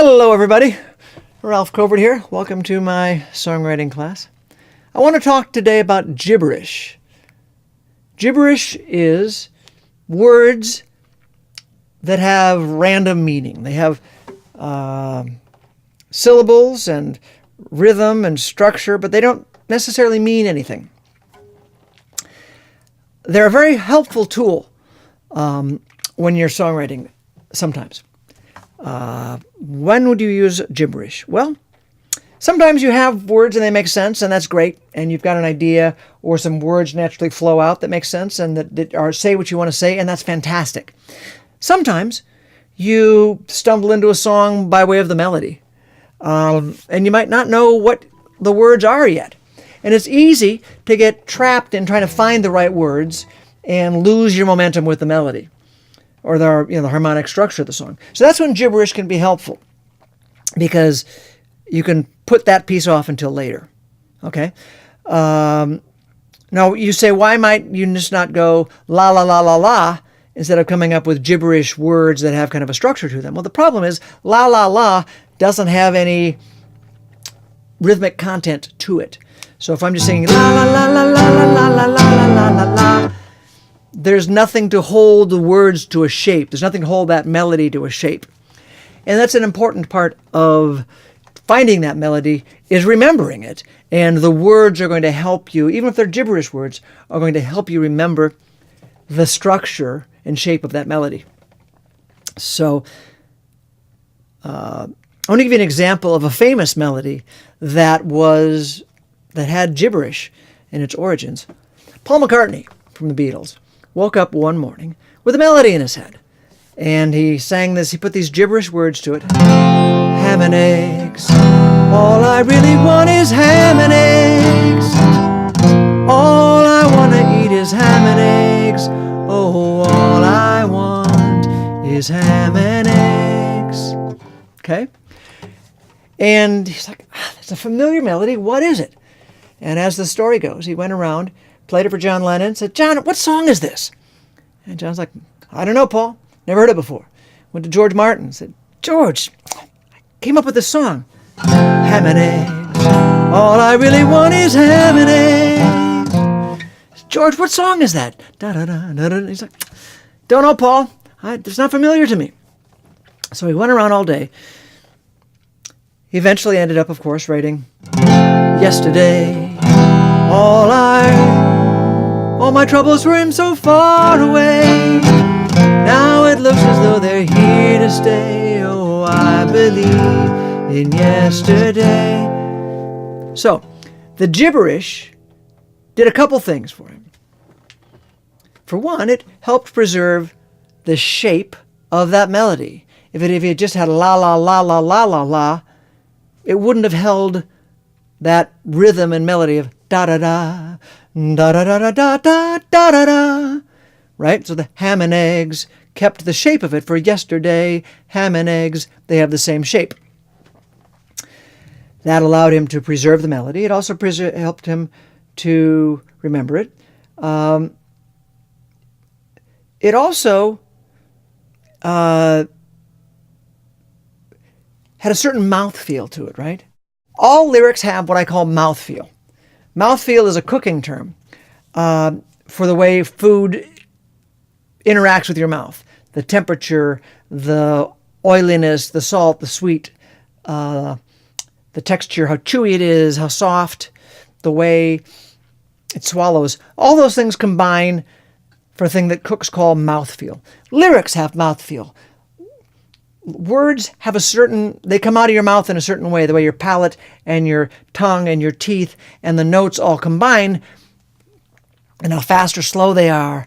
Hello everybody, Ralph Covert here. Welcome to my songwriting class. I want to talk today about gibberish. Gibberish is words that have random meaning. They have syllables and rhythm and structure, but they don't necessarily mean anything. They're a very helpful tool when you're songwriting sometimes. When would you use gibberish? Well, sometimes you have words and they make sense, and that's great, and you've got an idea or some words naturally flow out that make sense and that are say what you want to say, and that's fantastic. Sometimes you stumble into a song by way of the melody, and you might not know what the words are yet. And it's easy to get trapped in trying to find the right words and lose your momentum with the melody or the harmonic structure of the song. So that's when gibberish can be helpful, because you can put that piece off until later. Okay? Now you say, why might you just not go la la la la la instead of coming up with gibberish words that have kind of a structure to them? Well, the problem is la la la doesn't have any rhythmic content to it. So if I'm just singing la la la la la la la la la la la la, there's nothing to hold the words to a shape. There's nothing to hold that melody to a shape. And that's an important part of finding that melody, is remembering it. And the words are going to help you, even if they're gibberish words, are going to help you remember the structure and shape of that melody. So I want to give you an example of a famous melody that had gibberish in its origins. Paul McCartney from the Beatles woke up one morning with a melody in his head. And he sang this, he put these gibberish words to it. Ham and eggs, all I really want is ham and eggs. All I want to eat is ham and eggs. Oh, all I want is ham and eggs. Okay? And he's like, that's a familiar melody, what is it? And as the story goes, he went around, played it for John Lennon, and said, John, what song is this? And John's like, I don't know, Paul. Never heard it before. Went to George Martin and said, George, I came up with this song. Ham and eggs. All I really want is ham and eggs. George, what song is that? Da, da, da, da, da. He's like, don't know, Paul. It's not familiar to me. So he went around all day. He eventually ended up, of course, writing, yesterday, all my troubles seem so far away. Now it looks as though they're here to stay. Oh, I believe in yesterday. So, the gibberish did a couple things for him. For one, it helped preserve the shape of that melody. If it just had la la la la la la la, it wouldn't have held that rhythm and melody of da da da da da da da da da da da da. Right? So the ham and eggs kept the shape of it. For yesterday, ham and eggs, they have the same shape. That allowed him to preserve the melody. It also helped him to remember it. It also had a certain mouthfeel to it, right? All lyrics have what I call mouthfeel. Mouthfeel is a cooking term for the way food interacts with your mouth. The temperature, the oiliness, the salt, the sweet, the texture, how chewy it is, how soft, the way it swallows. All those things combine for a thing that cooks call mouthfeel. Lyrics have mouthfeel. Words have they come out of your mouth in a certain way, the way your palate and your tongue and your teeth and the notes all combine, and how fast or slow they are.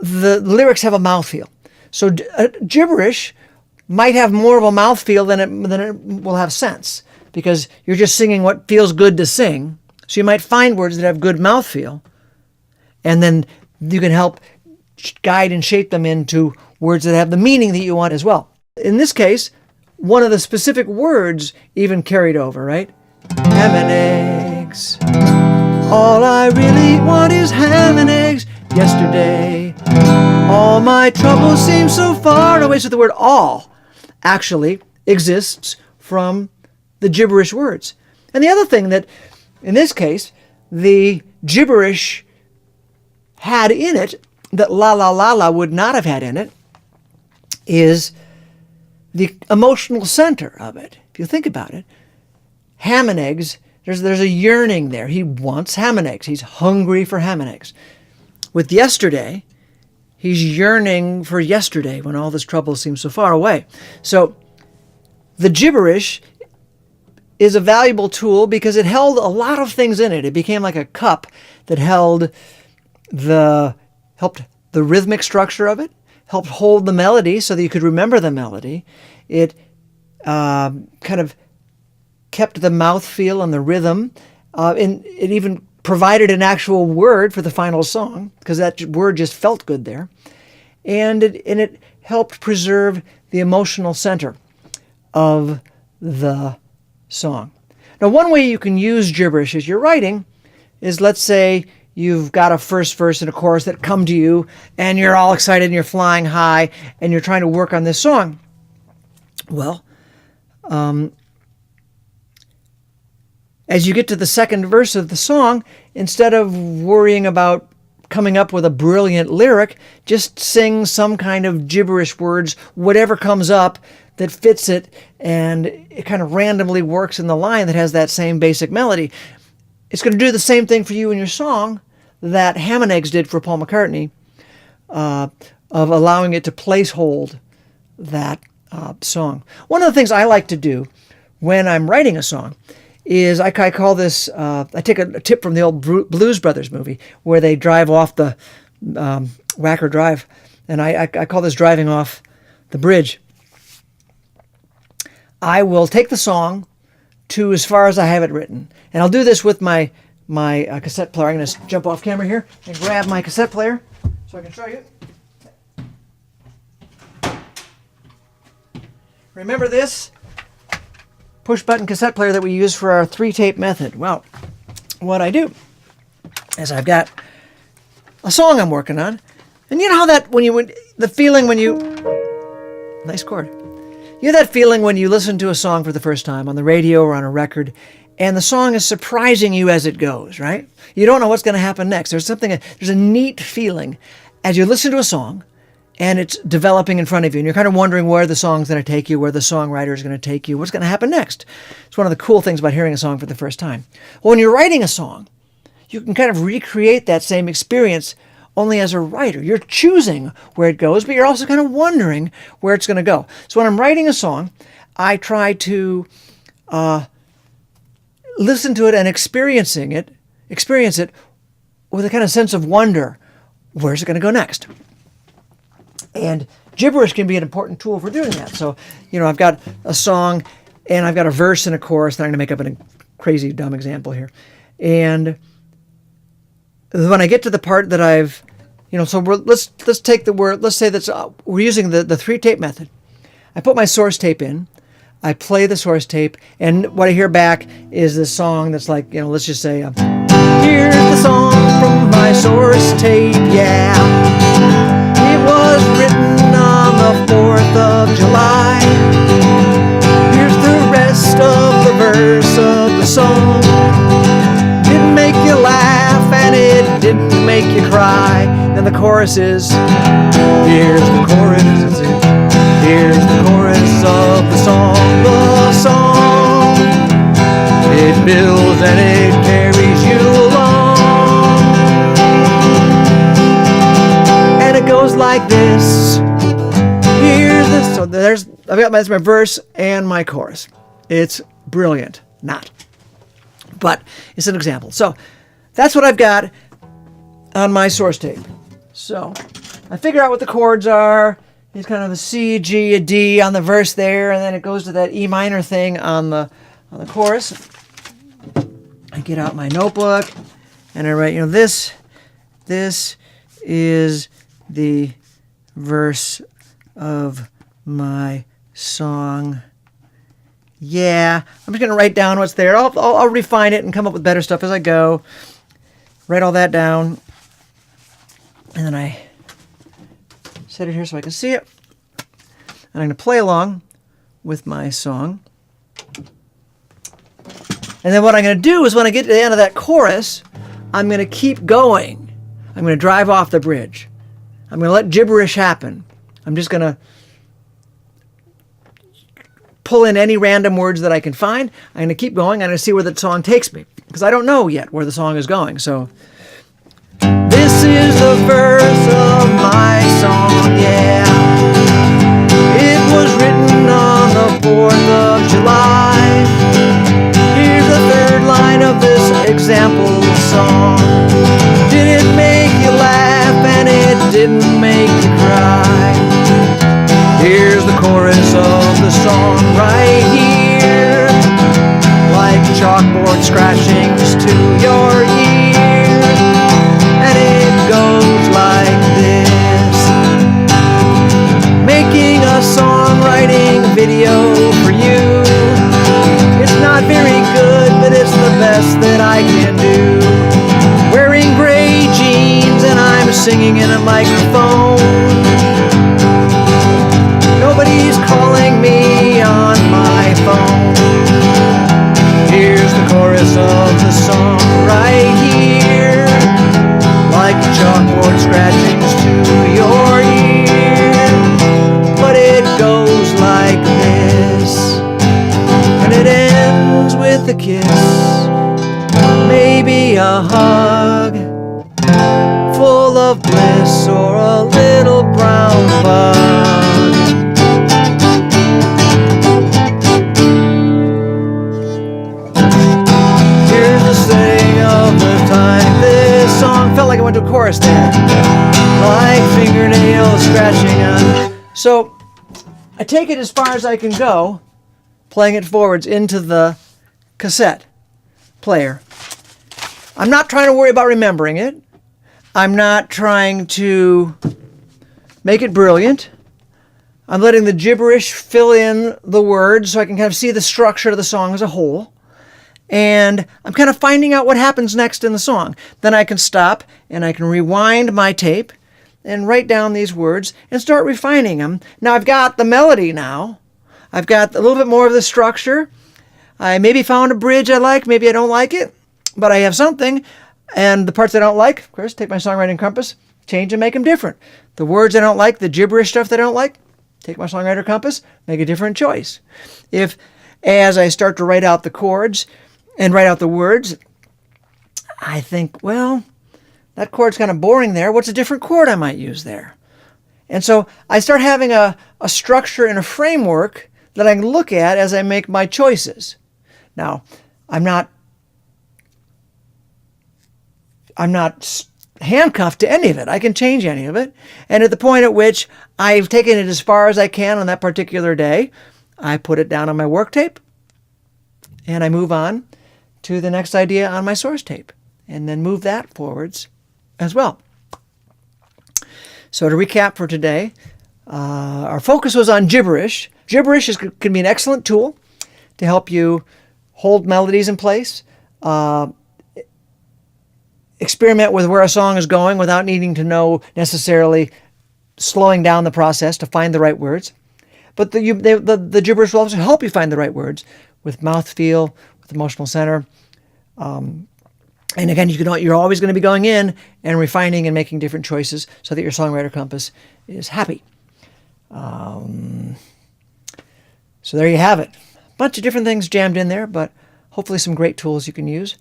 The lyrics have a mouthfeel. So gibberish might have more of a mouthfeel than it will have sense, because you're just singing what feels good to sing. So you might find words that have good mouthfeel, and then you can help guide and shape them into words that have the meaning that you want as well. In this case, one of the specific words even carried over, right? Ham and eggs. All I really want is ham and eggs. Yesterday, all my troubles seem so far away. So the word all actually exists from the gibberish words. And the other thing that, in this case, the gibberish had in it, that la la la la would not have had in it, is the emotional center of it. If you think about it, ham and eggs, there's a yearning there. He wants ham and eggs. He's hungry for ham and eggs. With yesterday, he's yearning for yesterday when all this trouble seems so far away. So the gibberish is a valuable tool because it held a lot of things in it. It became like a cup that helped the rhythmic structure of it, helped hold the melody so that you could remember the melody. It kind of kept the mouthfeel and the rhythm, and it even provided an actual word for the final song because that word just felt good there, and it helped preserve the emotional center of the song. Now, one way you can use gibberish as you're writing is, let's say you've got a first verse and a chorus that come to you, and you're all excited and you're flying high, and you're trying to work on this song. Well, as you get to the second verse of the song, instead of worrying about coming up with a brilliant lyric, just sing some kind of gibberish words, whatever comes up that fits it, and it kind of randomly works in the line that has that same basic melody. It's going to do the same thing for you in your song that Ham and Eggs did for Paul McCartney, of allowing it to placehold that song. One of the things I like to do when I'm writing a song is I call this, I take a tip from the old Blues Brothers movie where they drive off the Wacker Drive, and I call this driving off the bridge. I will take the song to as far as I have it written, and I'll do this with my cassette player. I'm going to jump off camera here and grab my cassette player so I can show you. Remember this push-button cassette player that we use for our 3-tape method? Well, what I do is I've got a song I'm working on, and you know how that the feeling when you nice chord. You know that feeling when you listen to a song for the first time on the radio or on a record, and the song is surprising you as it goes, right? You don't know what's going to happen next. There's a neat feeling as you listen to a song, and it's developing in front of you, and you're kind of wondering where the song's going to take you, where the songwriter is going to take you, what's going to happen next. It's one of the cool things about hearing a song for the first time. Well, when you're writing a song, you can kind of recreate that same experience only as a writer. You're choosing where it goes, but you're also kind of wondering where it's going to go. So when I'm writing a song, I try to listen to it and experience it with a kind of sense of wonder. Where's it going to go next? And gibberish can be an important tool for doing that. So, I've got a song, and I've got a verse and a chorus, and I'm going to make up a crazy, dumb example here. And when I get to the part that I've, so let's take the word, let's say that's, we're using the 3-tape method. I put my source tape in, I play the source tape, and what I hear back is this song that's like, let's just say, here's the song from my source tape, yeah. It was written on the 4th of July. Here's the rest of the verse of the song. Didn't make you laugh and it didn't make you cry. Then the chorus is, here's the chorus, here's the chorus of the song. The song, it builds and it carries you along. And it goes like this. Here's this. So that's my verse and my chorus. It's brilliant. Not. But it's an example. So that's what I've got on my source tape. So I figure out what the chords are. It's kind of a C, G, a D on the verse there, and then it goes to that E minor thing on the chorus. I get out my notebook and I write, this is the verse of my song. Yeah, I'm just going to write down what's there. I'll refine it and come up with better stuff as I go. Write all that down. And then I set it here so I can see it. And I'm going to play along with my song. And then what I'm going to do is when I get to the end of that chorus, I'm going to keep going. I'm going to drive off the bridge. I'm going to let gibberish happen. I'm just going to pull in any random words that I can find. I'm going to keep going. I'm going to see where the song takes me, because I don't know yet where the song is going. So this is the verse of my song, yeah. It was written on the 4th of July. Here's the third line of this example song. Did it make you laugh and it didn't make you cry? Here's the chorus of the song right here. Like chalkboard scratchings to your ear. And it goes like this. Making a songwriting video for you. It's not very good, but it's the best that I can do. Wearing gray jeans and I'm singing in a microphone. Nobody's calling me on my phone. Here's the chorus of the song right here. Like chalkboard scratchings to your ear. But it goes like this. And it ends with a kiss. Maybe a hug. Full of bliss or a little brown bug. Here's the saying of the time. This song felt like it went to a chorus there. Like fingernails scratching on. So I take it as far as I can go, playing it forwards into the cassette player. I'm not trying to worry about remembering it. I'm not trying to make it brilliant. I'm letting the gibberish fill in the words so I can kind of see the structure of the song as a whole. And I'm kind of finding out what happens next in the song. Then I can stop and I can rewind my tape and write down these words and start refining them. Now I've got the melody now. I've got a little bit more of the structure. I maybe found a bridge I like, maybe I don't like it, but I have something. And the parts I don't like, of course, take my songwriting compass, change and make them different. The words I don't like, the gibberish stuff that I don't like, take my songwriter compass, make a different choice. If, as I start to write out the chords and write out the words, I think, well, that chord's kind of boring there. What's a different chord I might use there? And so I start having a structure and a framework that I can look at as I make my choices. Now, I'm not handcuffed to any of it. I can change any of it. And at the point at which I've taken it as far as I can on that particular day, I put it down on my work tape and I move on to the next idea on my source tape and then move that forwards as well. So to recap for today, our focus was on gibberish. Gibberish can be an excellent tool to help you hold melodies in place, experiment with where a song is going without needing to know necessarily slowing down the process to find the right words. But the gibberish will also help you find the right words with mouthfeel, with emotional center. And again, you're always going to be going in and refining and making different choices so that your songwriter compass is happy. So there you have it. A bunch of different things jammed in there, but hopefully some great tools you can use.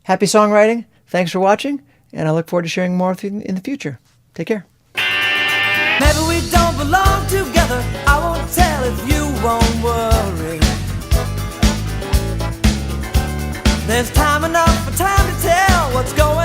Happy songwriting. Thanks for watching, and I look forward to sharing more with you in the future. Take care. Maybe we don't belong together. I won't tell if you won't worry. There's time enough for time to tell what's going on.